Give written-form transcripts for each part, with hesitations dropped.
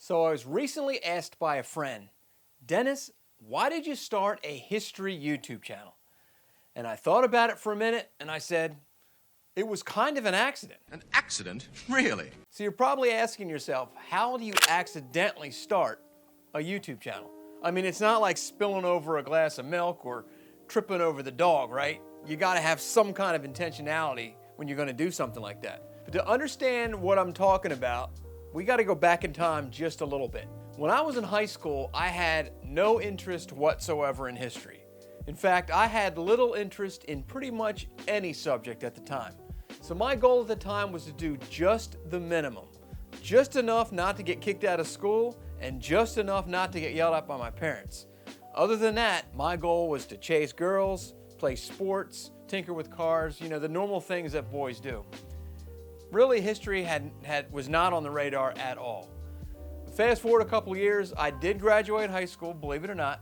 So I was recently asked by a friend, Dennis, why did you start a history YouTube channel? And I thought about it for a minute and I said, it was kind of an accident. An accident? Really? So you're probably asking yourself, how do you accidentally start a YouTube channel? I mean, it's not like spilling over a glass of milk or tripping over the dog, right? You gotta have some kind of intentionality when you're gonna do something like that. But to understand what I'm talking about, we gotta go back in time just a little bit. When I was in high school, I had no interest whatsoever in history. In fact, I had little interest in pretty much any subject at the time. So my goal at the time was to do just the minimum. Just enough not to get kicked out of school and just enough not to get yelled at by my parents. Other than that, my goal was to chase girls, play sports, tinker with cars, the normal things that boys do. Really, history was not on the radar at all. Fast forward a couple of years, I did graduate high school, believe it or not,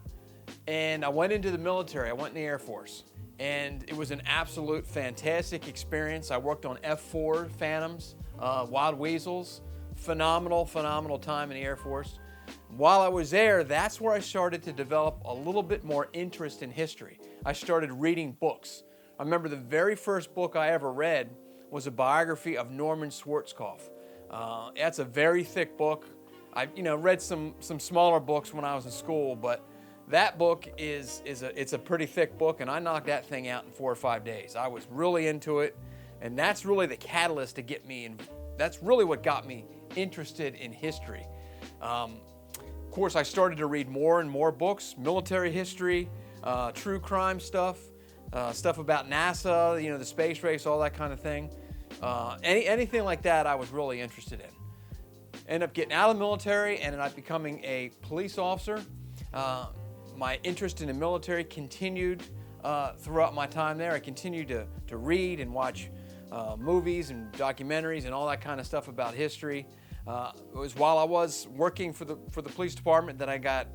and I went into the military. I went in the Air Force, and it was an absolute fantastic experience. I worked on F-4 Phantoms, Wild Weasels, phenomenal time in the Air Force. While I was there, that's where I started to develop a little bit more interest in history. I started reading books. I remember the very first book I ever read was a biography of Norman Schwarzkopf. That's a very thick book. I read some smaller books when I was in school, but that book it's a pretty thick book, and I knocked that thing out in 4 or 5 days. I was really into it, and that's really the catalyst to get me in. That's really what got me interested in history. Of course, I started to read more and more books, military history, true crime stuff, stuff about NASA, the space race, all that kind of thing. Anything like that I was really interested in. Ended up getting out of the military and ended up becoming a police officer. My interest in the military continued throughout my time there. I continued to read and watch movies and documentaries and all that kind of stuff about history. It was while I was working for the police department that I got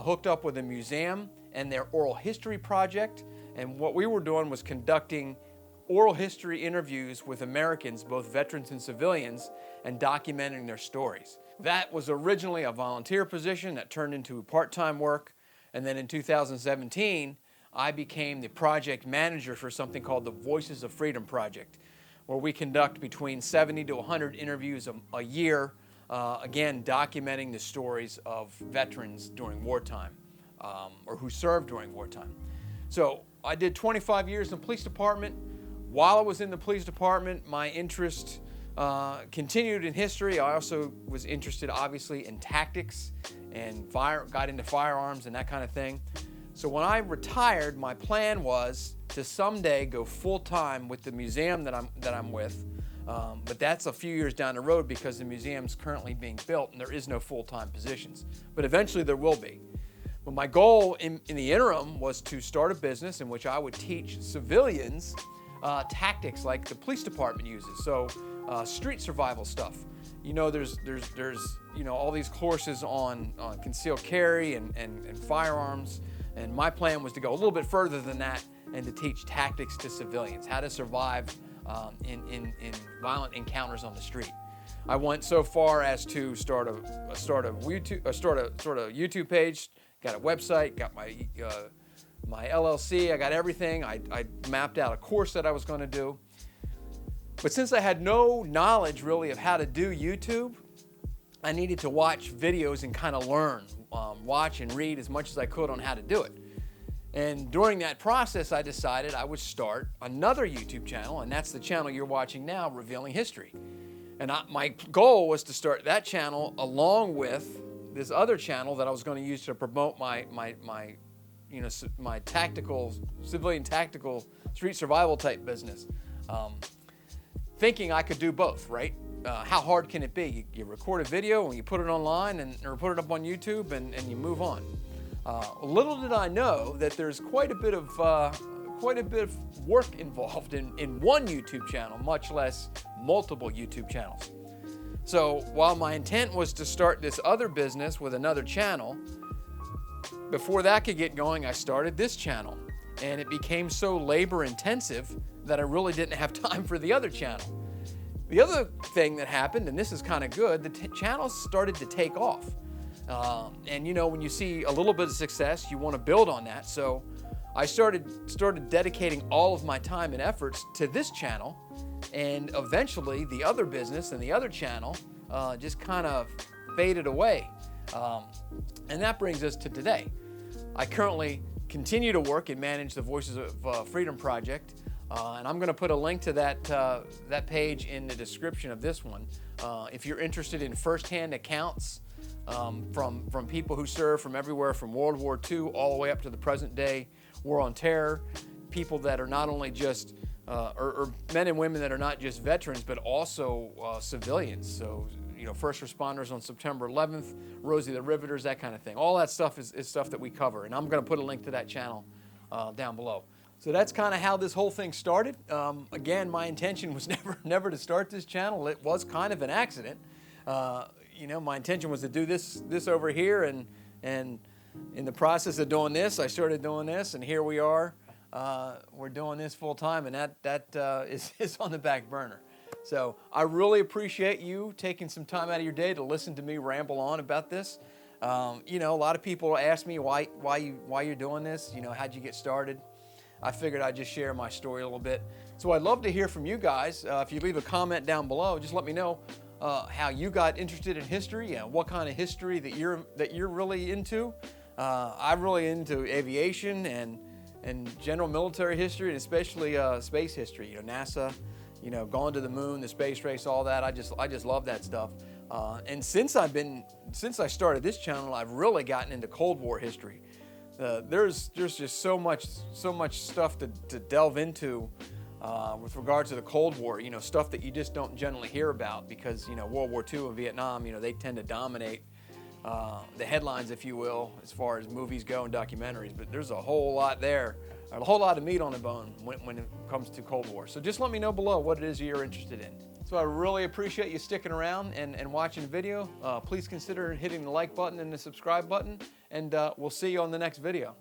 hooked up with a museum and their oral history project. And what we were doing was conducting oral history interviews with Americans, both veterans and civilians, and documenting their stories. That was originally a volunteer position that turned into part-time work. And then in 2017, I became the project manager for something called the Voices of Freedom Project, where we conduct between 70 to 100 interviews a year, again, documenting the stories of veterans during wartime, or who served during wartime. So I did 25 years in the police department. While I was in the police department, my interest continued in history. I also was interested, obviously, in tactics and got into firearms and that kind of thing. So when I retired, my plan was to someday go full-time with the museum that I'm with. But that's a few years down the road because the museum's currently being built and there is no full-time positions. But eventually there will be. But my goal in the interim was to start a business in which I would teach civilians tactics like the police department uses. So street survival stuff. There's all these courses on concealed carry and firearms. And my plan was to go a little bit further than that and to teach tactics to civilians, how to survive in violent encounters on the street. I went so far as to start a YouTube page, got a website, got my LLC, I got everything. I mapped out a course that I was going to do. But since I had no knowledge really of how to do YouTube, I needed to watch videos and kind of learn, watch and read as much as I could on how to do it. And during that process, I decided I would start another YouTube channel, and that's the channel you're watching now, Revealing History. And my goal was to start that channel along with this other channel that I was going to use to promote my civilian tactical street survival type business. Thinking I could do both, right? How hard can it be? You record a video and you put it online or put it up on YouTube and you move on. Little did I know that there's quite a bit of work involved in one YouTube channel, much less multiple YouTube channels. So while my intent was to start this other business with another channel, before that could get going, I started this channel. And it became so labor intensive that I really didn't have time for the other channel. The other thing that happened, and this is kind of good, the channel started to take off. And you know, when you see a little bit of success, you want to build on that. So I started dedicating all of my time and efforts to this channel, and eventually the other business and the other channel just kind of faded away. And that brings us to today. I currently continue to work and manage the Voices of Freedom project. And I'm going to put a link to that page in the description of this one. If you're interested in firsthand accounts from people who serve from everywhere from World War II all the way up to the present day War on Terror, people that are not only just, or men and women that are not just veterans, but also civilians. So, you know, first responders on September 11th, Rosie the Riveters, that kind of thing. All that stuff is stuff that we cover. And I'm going to put a link to that channel down below. So that's kind of how this whole thing started. Again, my intention was never to start this channel. It was kind of an accident. You know, my intention was to do this over here, and in the process of doing this, I started doing this, and here we are. We're doing this full time, and that is on the back burner. So I really appreciate you taking some time out of your day to listen to me ramble on about this. You know, a lot of people ask me why you're doing this. You know, how'd you get started? I figured I'd just share my story a little bit. So I'd love to hear from you guys. If you leave a comment down below, just let me know how you got interested in history, what kind of history that you're really into. I'm really into aviation and general military history, and especially space history. You know, NASA, you know, going to the moon, the space race, all that. I just love that stuff. And since I started this channel, I've really gotten into Cold War history. There's just so much stuff to delve into with regards to the Cold War. You know, stuff that you just don't generally hear about because, you know, World War II and Vietnam, you know, they tend to dominate the headlines, if you will, as far as movies go and documentaries. But there's a whole lot there, a whole lot of meat on the bone when it comes to Cold War. So just let me know below what it is you're interested in. So I really appreciate you sticking around and watching the video. Please consider hitting the like button and the subscribe button, and we'll see you on the next video.